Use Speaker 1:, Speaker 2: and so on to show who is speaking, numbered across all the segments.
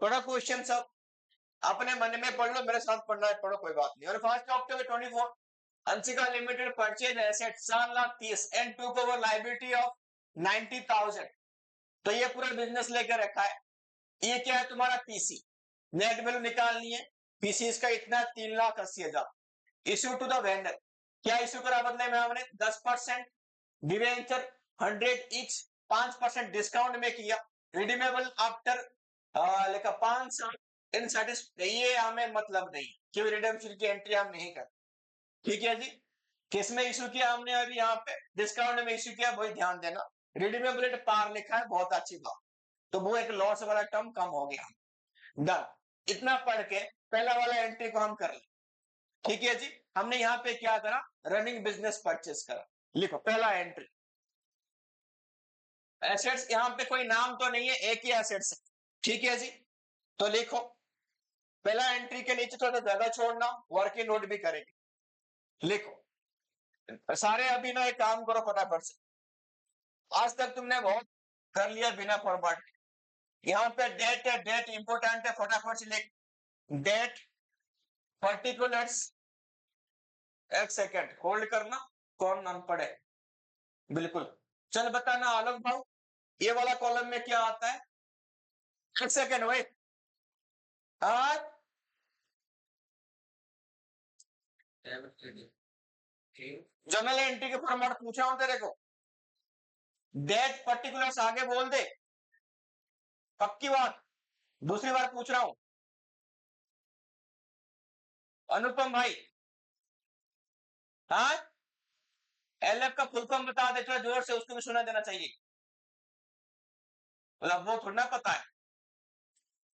Speaker 1: थोड़ा क्वेश्चन सब अपने मन में पढ़ लो, मेरे साथ पढ़ना है पढ़ो, कोई बात नहीं। और 1 October 24 Anshika limited purchase asset 4,30,000 and took over liability of 90,000। तो ये पूरा बिजनेस लेकर रखा है। ये क्या है तुम्हारा पीसी, नेट वैल्यू निकालनी है। पीसी इसका इतना 3,80,000 इश्यू टू द वेंडर। क्या इश्यू करा बदले में हमने 10% डिवेंचर 100 ईच 5% डिस्काउंट में किया। रिडीमेबल आफ्टर लेखा 5 साल इन ये हमें मतलब नहीं क्योंकि रिडेम्पशन की एंट्री हम नहीं कर। ठीक है जी, किसमें इश्यू किया हमने अभी यहाँ पे डिस्काउंट में इश्यू किया, वही ध्यान देना। रिडीमेबल पार लिखा है, बहुत अच्छी बात। तो वो एक लॉस वाला टर्म कम हो गया। डन, इतना पढ़ के पहला वाला एंट्री को हम कर ले। ठीक है जी, हमने यहाँ पे क्या करा, रनिंग बिजनेस परचेस करा। लिखो पहला एंट्री, एसेट्स, यहाँ पे कोई नाम तो नहीं है, एक ही एसेट्स है। ठीक है जी, तो लिखो पहला एंट्री के नीचे थोड़ा ज्यादा छोड़ना, वर्किंग नोट भी करेंगे। लिखो सारे अभी ना एक काम करो फटाफट से, आज तक तुमने बहुत कर लिया बिना फॉर्मेट। यहाँ पे डेट है, डेट इंपोर्टेंट है, फटाफट से लिख डेट पर्टिकुलर्स। एक सेकेंड होल्ड करना, कौन अनपढ़ है, बिल्कुल। चल बताना आलोक भाव, ये वाला कॉलम में क्या आता है? एक सेकेंड वेट, जर्नल एंट्री के फॉर्मेट पूछा हूं तेरे को, डेट पर्टिकुलर्स आगे बोल दे, पक्की बात। दूसरी बार पूछ रहा हूं अनुपम भाई, हाँ एलएफ का फुल फॉर्म बता दे थोड़ा जोर से, उसको भी सुना देना चाहिए। मतलब वो थोड़ा पता है,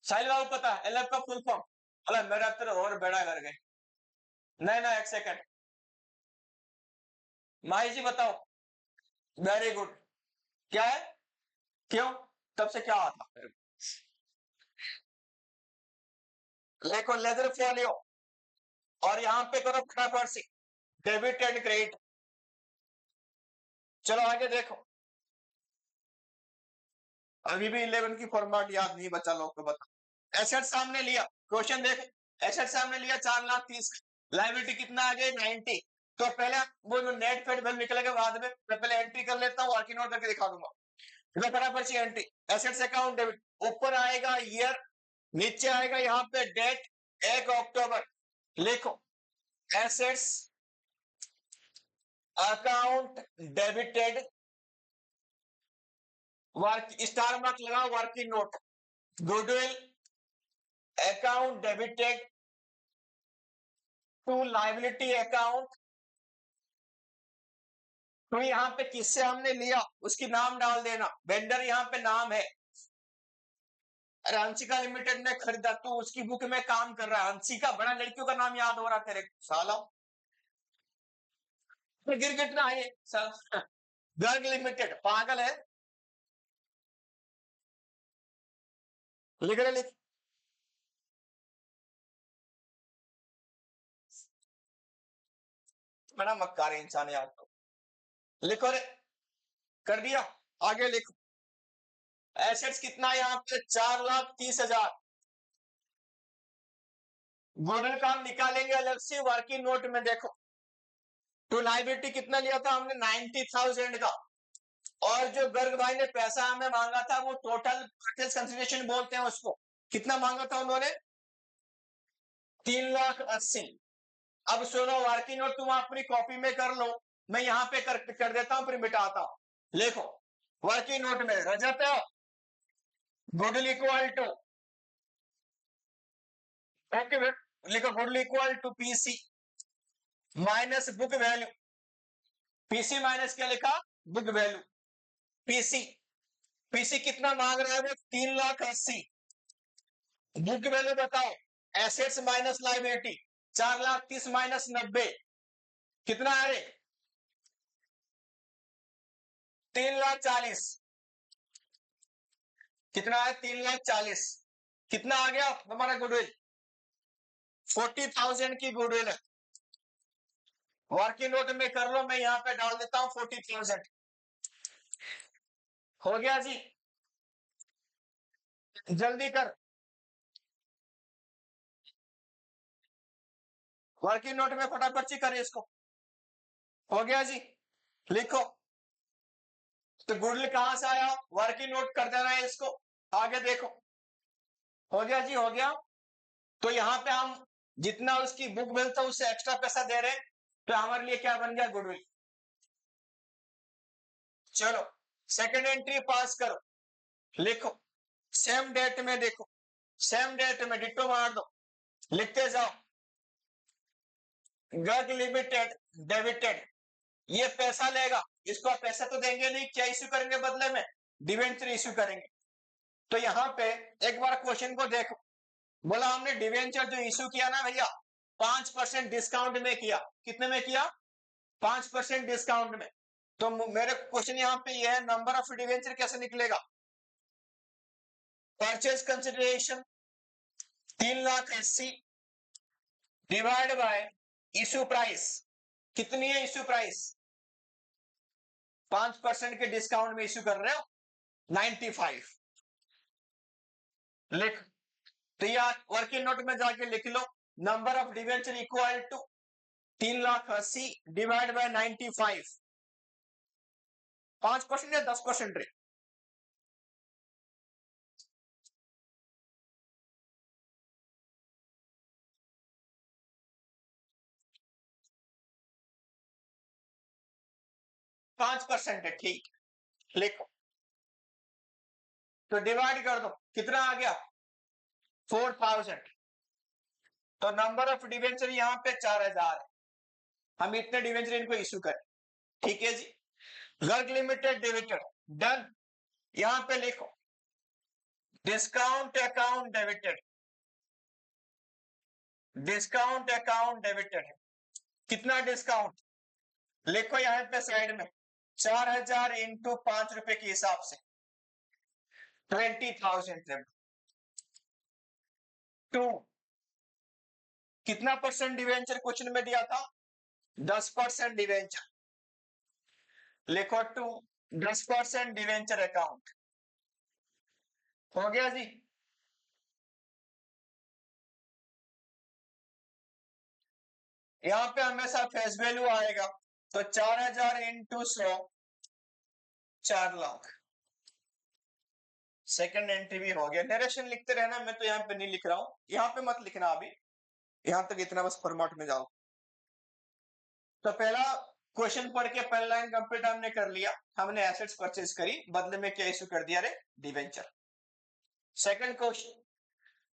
Speaker 1: साहिल बाबू पता है एलएफ का फुल फॉर्म? मतलब मेरा तो और बेड़ा कर गए। नहीं ना, एक सेकंड, माही जी बताओ। वेरी गुड, क्या है, क्यों, तब से क्या आता? देखो लेजर फोलियो, और यहां पे करो फटाफट से डेबिट एंड क्रेडिट। चलो आगे देखो, अभी भी 11 की फॉर्मेट याद नहीं बचा लोग को, बता। एसेट सामने लिया, क्वेश्चन देख, एसेट सामने लिया 4,30,000, लाइबिलिटी कितना आ गई 90। तो पहले वो जो नेट फेड बिल निकलेगा बाद में, मैं पहले एंट्री कर लेता हूँ, वर्किंग नोट करके दिखा दूंगा। फटाफट से एंट्री, एसेट्स अकाउंट डेबिट, ऊपर आएगा ईयर, नीचे आएगा यहाँ पे डेट 1 अक्टूबर। लिखो assets account debited, work star mark लगाओ, working note, goodwill account debited to liability account. तो यहाँ पे किससे हमने लिया उसकी नाम डाल देना, वेंडर यहाँ पे नाम है। अरे अंशिका लिमिटेड ने खरीदा, तो उसकी बुक में काम कर रहा है अंशिका, बड़ा लड़कियों का नाम याद हो रहा तेरे साला, गिर गिटना है गर्ग लिमिटेड, पागल है। लिख रहे लिख, बड़ा मक्कार इंसान यार। तो लिखो रे, कर दिया, आगे लिखो। एसेट्स कितना है यहाँ पे 4,30,000, गुडविल का हम निकालेंगे अलग से वर्किंग नोट में। देखो टू लाइबिलिटी कितना लिया था हमने 90,000 का, और जो गर्ग भाई ने पैसा हमें मांगा था वो टोटल परचेज कंसिडरेशन बोलते हैं उसको, कितना मांगा था उन्होंने 3,80,000। अब सुनो वर्किंग नोट तुम अपनी कॉपी में कर लो, मैं यहाँ पे कर देता हूं फिर मिटाता हूं। देखो वर्किंग नोट में रजत गुडविल इक्वल टू, लिखो goodwill equal to PC minus book value, PC minus क्या लिखा, बुक वैल्यू। पीसी, पीसी कितना मांग रहा है वो 3,80,000, बुक वैल्यू बताओ, एसेट्स माइनस लाइबिलिटी 4,30,000 माइनस 90 कितना आ रहे 3,40,000, कितना है 3,40,000, कितना आ गया हमारा गुडविल 40,000 की गुडविल है। वर्किंग नोट में कर लो, मैं यहां पे डाल देता हूं 40,000, हो गया जी, जल्दी कर। वर्किंग नोट में फटाफट से करें इसको। हो गया जी, लिखो। तो गुडविल कहां से आया, वर्किंग नोट कर देना है इसको। आगे देखो, हो गया जी, हो गया। तो यहां पे हम जितना उसकी बुक बिल था उससे एक्स्ट्रा पैसा दे रहे हैं, तो हमारे लिए क्या बन गया, गुडविल। चलो सेकंड एंट्री पास करो, लिखो। सेम डेट में देखो, सेम डेट में डिटो मार दो, लिखते जाओ। गर्ग लिमिटेड डेबिटेड, ये पैसा लेगा, इसको आप पैसा तो देंगे नहीं, क्या इश्यू करेंगे बदले में, डिवेंचर इश्यू करेंगे। तो यहां पे एक बार क्वेश्चन को देखो, बोला हमने डिवेंचर जो इश्यू किया ना भैया 5% डिस्काउंट में किया, कितने में किया, 5% डिस्काउंट में। तो मेरे क्वेश्चन यहां पे ये है, नंबर ऑफ डिवेंचर कैसे निकलेगा, purchase consideration 3,80,000 divide bye issue price, कितनी है इश्यू प्राइस, 5% के डिस्काउंट में इश्यू कर रहे हो 95, लिख। तो यार वर्किंग नोट में जाके लिख लो, number of debenture equal to 3,80,000 divide by 95, 5% या 10% रे, पांच परसेंट है, ठीक, लिखो। तो डिवाइड कर दो, कितना आ गया 4,000। तो नंबर ऑफ डिवेंचर यहां पे 4,000 है, हम इतने डिवेंचर इनको इश्यू करें, ठीक है जी। Garg limited debited, done. यहां पे लिखो discount account debited, discount account debited है, कितना डिस्काउंट, लिखो यहां पे साइड में 4,000 इंटू 5 रुपए के हिसाब से 20,000 टू, कितना परसेंट डिवेंचर क्वेश्चन में दिया था, 10% डिवेंचर, लिखो टू 10% डिवेंचर अकाउंट। हो गया जी। यहां पे हमेशा फेस वैल्यू आएगा, तो 4,000 इंटू 100 4,00,000। सेकंड एंट्री भी हो गया, नरेशन लिखते रहना, मैं तो यहां पे नहीं लिख रहा हूं, यहां पे मत लिखना अभी, यहां तक इतना बस फॉर्मेट में जाओ। तो पहला क्वेश्चन पढ़ के पहला लाइन कंप्लीट हमने कर लिया, हमने एसेट्स परचेज करी, बदले में क्या इश्यू कर दिया रे, debenture. Second question,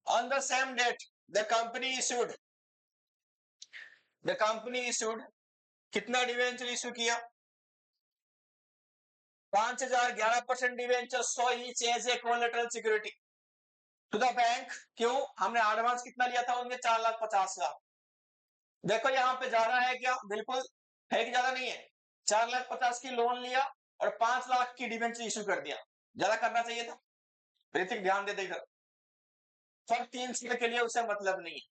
Speaker 1: on the same date the company issued, the company issued, कितना डिवेंचर इशू किया, 5,000, 11% debenture, 100 each as a collateral security to the bank. क्यों, हमने एडवांस कितना लिया था उनके, 4,50,000। देखो यहां पे ज्यादा है क्या, बिल्कुल है कि ज्यादा नहीं है, 4,50,000 की लोन लिया और 5,00,000 की डिवेंचर इशू कर दिया, ज्यादा करना चाहिए था। ऋतिक ध्यान दे देगा, फर्क 3 साल के लिए उसे मतलब नहीं है।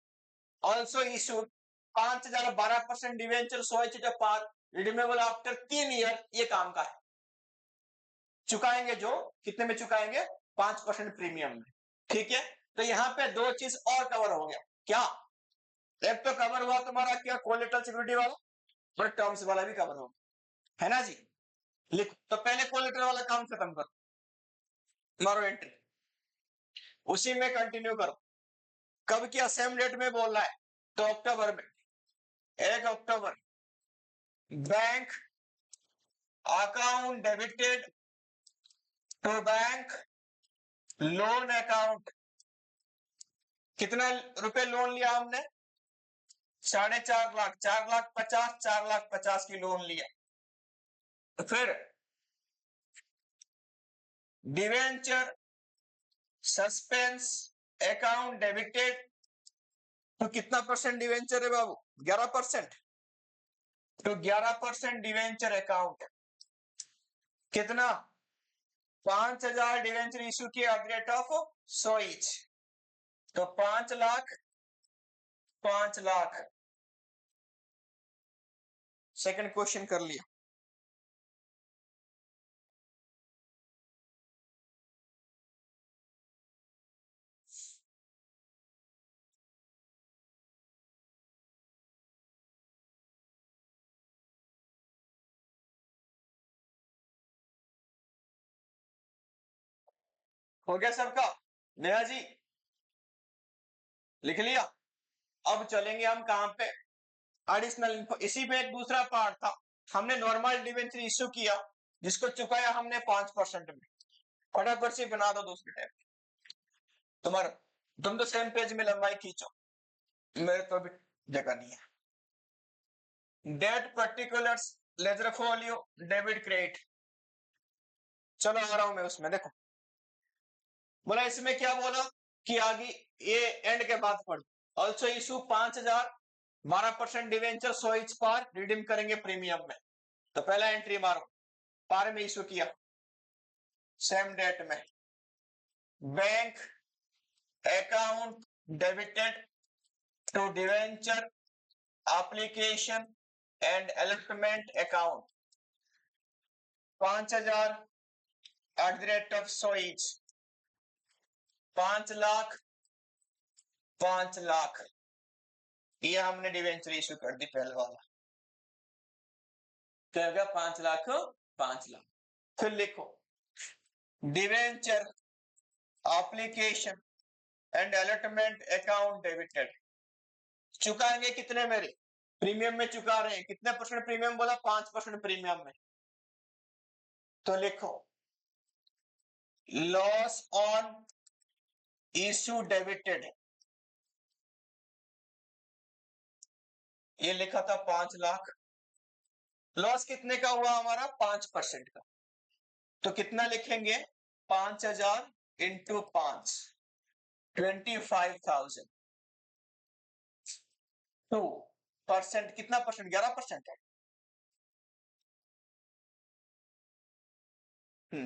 Speaker 1: ऑल्सो इशूड 5,000, 12% डिवेंचर, 100 पार रिडीमेबल आफ्टर 3 ईयर, ये काम का है। चुकाएंगे जो, कितने में चुकाएंगे, 5% प्रीमियम में, ठीक है। तो यहाँ पे दो चीज और कवर हो गया, क्या, एक तो कवर हुआ तुम्हारा क्या, कोलेटरल सिक्योरिटी वाला, और टर्म्स वाला भी कवर हो, है ना जी। लिख, तो पहले कोलेटरल वाला काम खत्म करो, मारो एंट्री, उसी में कंटिन्यू करो। कब किया, सेम डेट में बोल रहा है, तो अक्टूबर में, 1 October, bank account debited to bank loan account, कितना रुपए लोन लिया हमने, 4,50,000, 4,50,000, 4,50,000 की लोन लिया। तो फिर डिवेंचर सस्पेंस अकाउंट डेबिटेड, तो कितना परसेंट डिवेंचर है बाबू, 11%, तो 11% डिवेंचर अकाउंट, कितना, 5,000 डिवेंचर इशू किया एट रेट ऑफ 100 ईच, तो 5,00,000, 5,00,000। सेकंड क्वेश्चन कर लिया। हो गया सबका? नेहा जी लिख लिया? अब चलेंगे हम कहां पे? Additional info. इसी में एक दूसरा पार्ट था, हमने नॉर्मल डिवेंचर इश्यू किया जिसको चुकाया हमने 5% में। फटाफट से बना दो दूसरे टाइप। तुम्हारा तुम तो सेम पेज में लंबाई खींचो, मेरे तो अभी जगह नहीं है। Date particulars ledger folio debit credit. चलो आ रहा हूं मैं उसमें। देखो बोला इसमें क्या बोला कि आगे ये एंड के बाद पढ़। ऑल्सो इशू 5000 12% डिवेंचर सो इच पार रिडीम करेंगे प्रीमियम में। तो पहला एंट्री मारो, पार में इशू किया सेम डेट में। Bank account debited to debenture application and allotment account 5000 at the rate of सो इच 5 लाख 5 लाख। ये हमने डिवेंचर इशू कर दी पहले वाला। क्या हो गया? 5 लाख 5 लाख। फिर लिखो debenture application and allotment account debited. चुकाएंगे कितने मेरे? प्रीमियम में चुका रहे हैं। कितने परसेंट प्रीमियम बोला? 5% प्रीमियम में। तो लिखो लॉस ऑन इशू डेबिटेड। ये लिखा था 5 लाख। लॉस कितने का हुआ हमारा? 5% का। तो कितना लिखेंगे? 5000 इंटू 5 25,000। 2% कितना परसेंट? 11% है।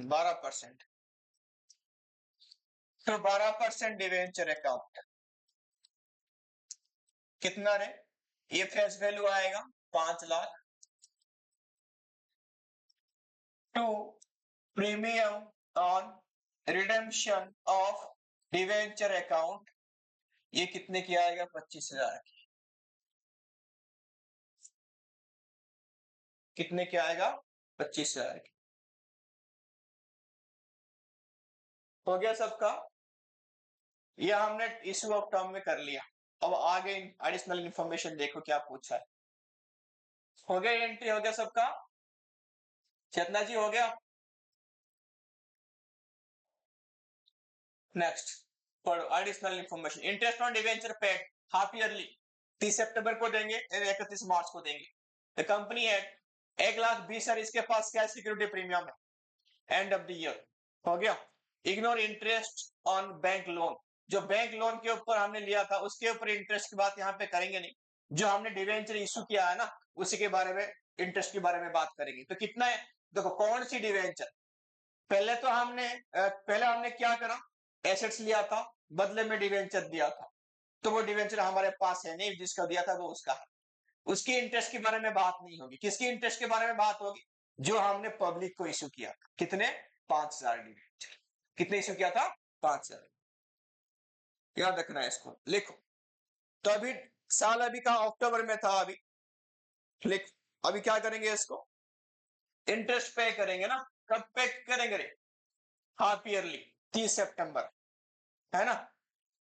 Speaker 1: 12%। तो 12% डिवेंचर अकाउंट कितना रे? ये फेस वैल्यू आएगा 5 lakh to premium on redemption of debenture account. ये कितने की आएगा? 25,000 की। कितने की आएगा? 25,000 की। हो गया सबका? ये हमने इशू ऑफ टर्म में कर लिया। अब आगे एडिशनल इंफॉर्मेशन देखो क्या पूछा है। हो गया? एंट्री हो गया सबका? चेतना जी हो गया? नेक्स्ट पढ़ो additional information. Interest on debenture paid half yearly 30 सितंबर को देंगे, 31 मार्च को देंगे। द कंपनी है 1,20,000 इसके पास क्या सिक्योरिटी प्रीमियम है एंड ऑफ द ईयर। हो गया? Ignore interest on bank loan. जो बैंक लोन के ऊपर हमने लिया था उसके ऊपर इंटरेस्ट की बात यहाँ पे करेंगे नहीं। जो हमने डिवेंचर इशू किया है ना उसी के बारे में, इंटरेस्ट के बारे में बात करेंगे। तो कितना है? देखो कौन सी डिवेंचर? पहले हमने क्या करा? एसेट्स लिया था, बदले में डिवेंचर दिया था। तो वो डिवेंचर हमारे पास है नहीं, जिसका दिया था वो उसका है। उसकी इंटरेस्ट के बारे में बात नहीं होगी। किसकी इंटरेस्ट के बारे में बात होगी? जो हमने पब्लिक को इश्यू किया था। कितने? 5,000 डिवेंचर। कितने इश्यू किया था? 5,000। याद रखना है इसको, लिखो। तो अभी साल अभी का अक्टूबर में था अभी। लिख। अभी क्या करेंगे? इसको इंटरेस्ट पे करेंगे ना। कब पे करेंगे रे? हाफ ईयरली 30 सितंबर, है ना?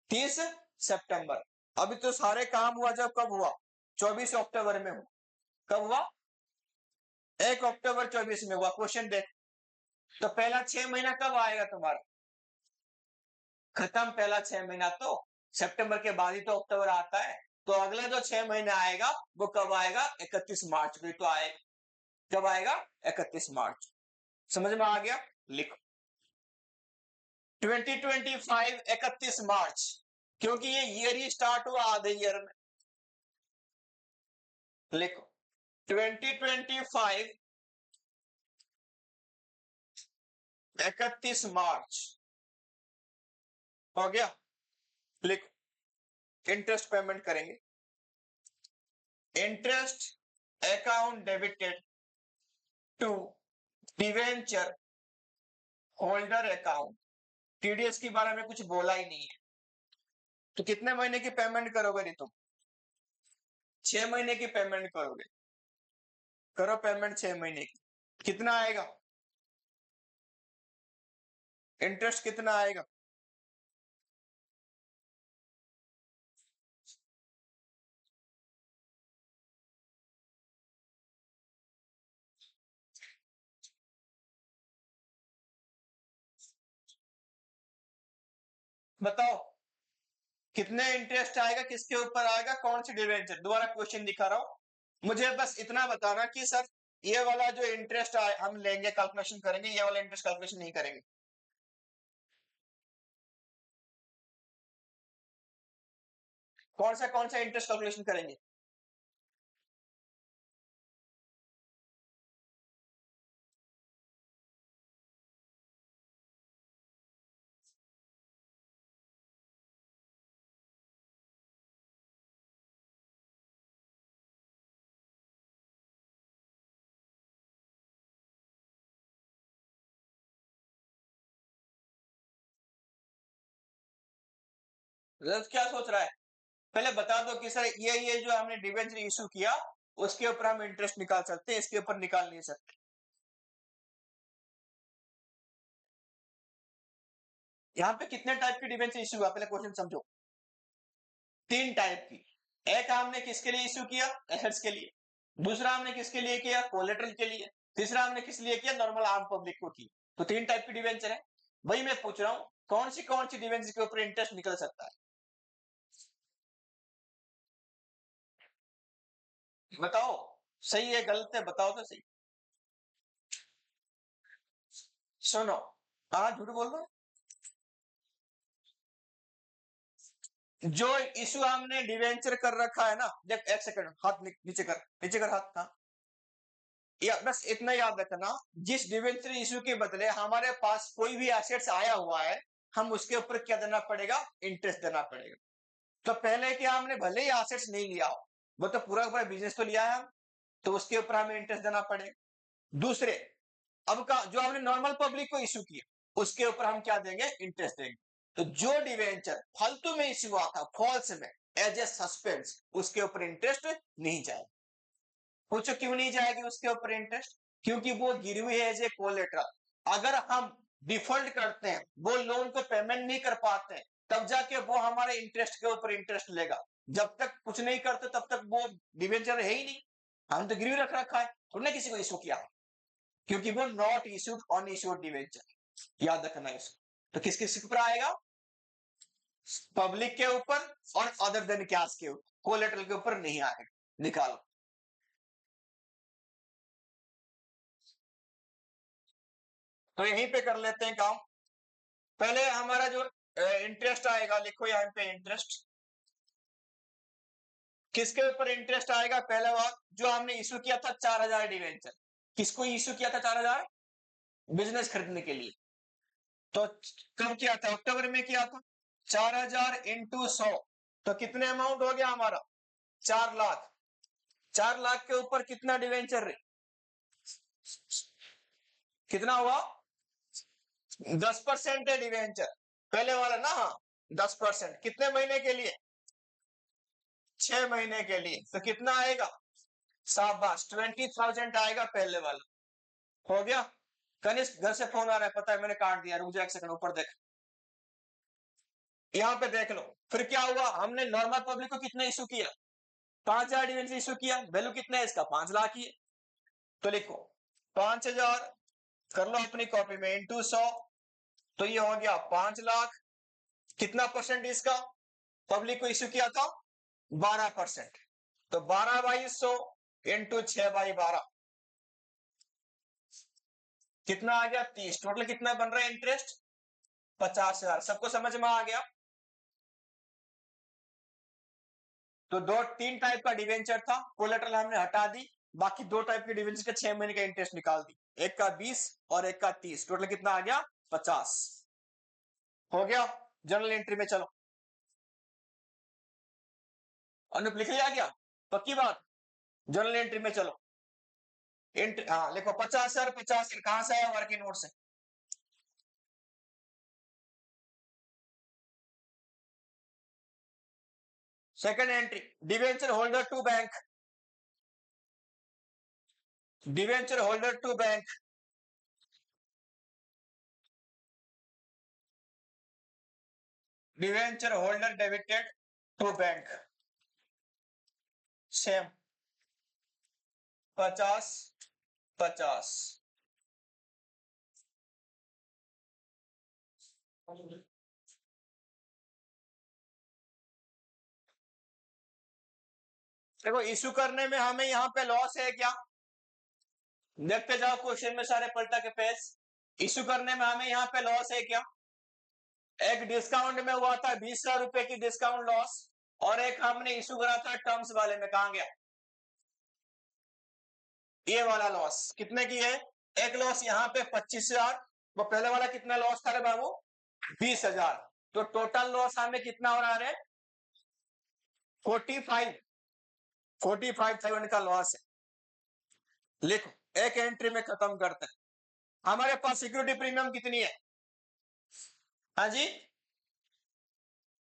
Speaker 1: 30 सितंबर। अभी तो सारे काम हुआ जब कब हुआ? 24 अक्टूबर में हुआ। कब हुआ? 1 अक्टूबर 24 में हुआ। क्वेश्चन देख। तो पहला 6 महीना कब आएगा तुम्हारा? खत्म पहला 6 महीना तो सितंबर के बाद ही तो अक्टूबर आता है। तो अगला जो 6 महीने आएगा वो कब आएगा? 31 मार्च को तो आएगा। कब आएगा? 31 मार्च। समझ में आ गया? लिखो 2025 31 मार्च, क्योंकि ये ईयर ही स्टार्ट हुआ आधे ईयर में। लिखो 2025 31 मार्च। हो गया? लिखो इंटरेस्ट पेमेंट करेंगे। Interest account debited to debenture holder account. TDS के बारे में कुछ बोला ही नहीं है। तो कितने महीने की पेमेंट करोगे रे तुम? 6 महीने की पेमेंट करोगे। करो पेमेंट 6 महीने की। कितना आएगा? इंटरेस्ट कितना आएगा? बताओ कितने इंटरेस्ट आएगा, किसके ऊपर आएगा, कौन सी डिवेंचर? दोबारा क्वेश्चन दिखा रहा हूं, मुझे बस इतना बताना कि सर ये वाला जो इंटरेस्ट हम लेंगे, कैलकुलेशन करेंगे, ये वाला इंटरेस्ट कैलकुलेशन नहीं करेंगे। कौन सा इंटरेस्ट कैलकुलेशन करेंगे? रजत क्या सोच रहा है? पहले बता दो कि सर ये जो हमने डिवेंचर इशू किया उसके ऊपर हम इंटरेस्ट निकाल सकते हैं, इसके ऊपर निकाल नहीं सकते। यहाँ पे कितने टाइप की डिवेंचर इशू हुआ, पहले क्वेश्चन समझो। 3 टाइप की। एक हमने किसके लिए इशू किया? एसेट्स के लिए। दूसरा हमने किसके लिए किया? कोलेटरल के लिए। तीसरा हमने किस लिए किया? नॉर्मल आम पब्लिक को की। तो 3 टाइप की डिवेंचर है। वही मैं पूछ रहा हूं कौन सी डिवेंचर के ऊपर इंटरेस्ट निकल सकता है? बताओ सही है गलत है, बताओ तो सही। सुनो, हाँ झूठ बोल रहा हूं। जो इशू हमने डिवेंचर कर रखा है ना, देख एक सेकंड, हाथ नीचे कर, नीचे कर हाथ। हाँ, या बस इतना याद रखना, जिस डिवेंचर इशू के बदले हमारे पास कोई भी एसेट्स आया हुआ है, हम उसके ऊपर क्या देना पड़ेगा? इंटरेस्ट देना पड़ेगा। तो पहले क्या, हमने भले ही एसेट्स नहीं लिया हो, वो तो पूरा पूरा बिजनेस तो लिया है हम, तो उसके ऊपर हमें इंटरेस्ट देना पड़ेगा। दूसरे, अब का जो हमने नॉर्मल पब्लिक को इशू किया उसके ऊपर हम क्या देंगे? इंटरेस्ट देंगे। तो जो डिवेंचर फालतू में इशू हुआ था, फॉल्स में, एज ए सस्पेंस, उसके ऊपर इंटरेस्ट नहीं जाएगा। पूछो क्यों नहीं जाएगी उसके ऊपर इंटरेस्ट? क्योंकि वो गिरी हुई है एज ए कोलेटरल। अगर हम डिफॉल्ट करते हैं, वो लोन को पेमेंट नहीं कर पाते हैं, तब जाके वो हमारे इंटरेस्ट के ऊपर इंटरेस्ट लेगा। जब तक कुछ नहीं करते तब तक वो डिवेंचर है ही नहीं। हम तो गिरवी रख रखा है, हमने किसी को इशू किया है, क्योंकि वो not issued on issued debenture. याद रखना है इसको। तो किस किस ऊपर आएगा? पब्लिक के ऊपर और अदर देन कैश के ऊपर, कोलेटरल के ऊपर नहीं आएगा। निकालो। तो यहीं पे कर लेते हैं काम। पहले हमारा जो इंटरेस्ट आएगा, लिखो यहाँ पे इंटरेस्ट। किसके ऊपर इंटरेस्ट आएगा? पहला बात, जो हमने इशू किया था 4,000 डिवेंचर। किसको इशू किया था 4,000? बिजनेस खरीदने के लिए। तो कब किया था? अक्टूबर में किया था। 4,000 इंटू 100, तो कितने अमाउंट हो गया हमारा? 4 लाख। 4 लाख के ऊपर कितना डिवेंचर? कितना हुआ? 10% है डिवेंचर, पहले वाला ना। हाँ, 10%। कितने महीने के लिए? 6 महीने के लिए। तो कितना आएगा? शाबाश, 20,000 आएगा पहले वाला। हो गया। कनिष्क घर से फोन आ रहा है, पता है, मैंने काट दिया, रुक जा एक सेकंड, ऊपर देख, यहाँ पे देख लो। फिर क्या हुआ? हमने नॉर्मल पब्लिक को कितना इशू किया? 5,000 डिवेंचर इशू किया। वैल्यू कितना है इसका? 5 लाख ही है। तो लिखो 5,000, कर लो अपनी कॉपी में, इंटू 100, तो ये हो गया 5 लाख। कितना परसेंट इसका? पब्लिक को इशू किया था 12%। तो 12/100 इंटू 6/12, कितना आ गया? 30। टोटल कितना बन रहा है इंटरेस्ट? 50,000। सबको समझ में आ गया? तो 3 टाइप का डिवेंचर था, कोलेटरल हमने हटा दी, बाकी 2 टाइप के डिवेंचर का 6 महीने का इंटरेस्ट निकाल दी। एक का 20 और एक का 30। टोटल कितना आ गया? 50। हो गया। जर्नल एंट्री में चलो। अनुप लिख लिया क्या? पक्की बात? जर्नल एंट्री में चलो। हाँ लिखो 50,000। 50 कहां से आया? वर्किंग नोट से। Second entry, debenture holder to bank. Debenture holder to bank. Debenture holder debited to bank, same 50-50। देखो इशू करने में हमें यहाँ पे लॉस है क्या, देखते जाओ क्वेश्चन में सारे पलटा के पेज। इशू करने में हमें यहाँ पे लॉस है क्या, एक डिस्काउंट में हुआ था 20,000 रुपए की डिस्काउंट लॉस, और एक हमने इशू करा था टर्म्स वाले में, कहां गया ये वाला लॉस, कितने की है, एक लॉस यहाँ पे 25,000, वो पहले वाला कितना लॉस था रे बाबू 20,000, तो टोटल लॉस हमें कितना हो रहा है 45,000 का लॉस है। लिखो एक एंट्री में खत्म करते हैं। हमारे पास सिक्योरिटी प्रीमियम कितनी है, हाँ जी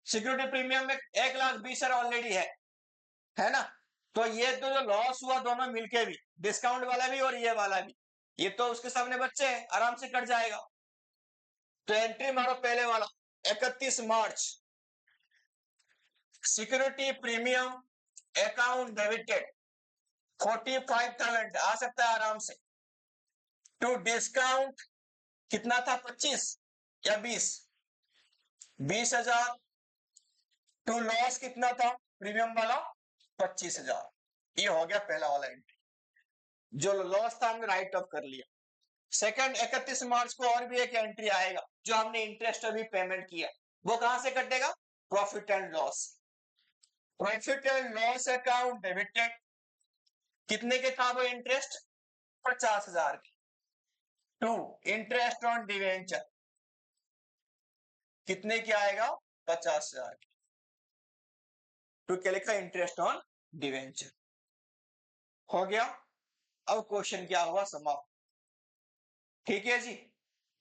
Speaker 1: सिक्योरिटी प्रीमियम में 1,20,000 ऑलरेडी है ना, तो ये तो जो लॉस हुआ दोनों मिलके भी, डिस्काउंट वाला भी और ये वाला भी, ये तो उसके सामने बच्चे हैं आराम से कट जाएगा। तो एंट्री मारो पहले वाला 31 मार्च, सिक्योरिटी प्रीमियम अकाउंट डेबिटेड 45,000 आ सकता है आराम से, टू डिस्काउंट कितना था 25 या 20,000, टू लॉस कितना था प्रीमियम वाला 25,000। ये हो गया पहला वाला एंट्री, जो लॉस था हमने राइट ऑफ कर लिया। सेकंड 31 मार्च को और भी एक एंट्री आएगा, जो हमने इंटरेस्ट अभी पेमेंट किया, वो कहां से कटेगा, profit and loss, profit and loss account debited, कितने के था वो इंटरेस्ट 50,000 की, टू इंटरेस्ट ऑन डिवेंचर कितने की आएगा 50,000 की, टू क्या लिखा इंटरेस्ट ऑन डिवेंचर। हो गया, अब क्वेश्चन क्या हुआ समाप्त, ठीक है जी।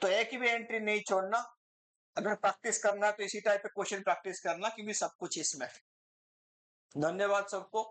Speaker 1: तो एक भी एंट्री नहीं छोड़ना, अगर प्रैक्टिस करना तो इसी टाइप के क्वेश्चन प्रैक्टिस करना, क्योंकि सब कुछ इसमें है। धन्यवाद सबको।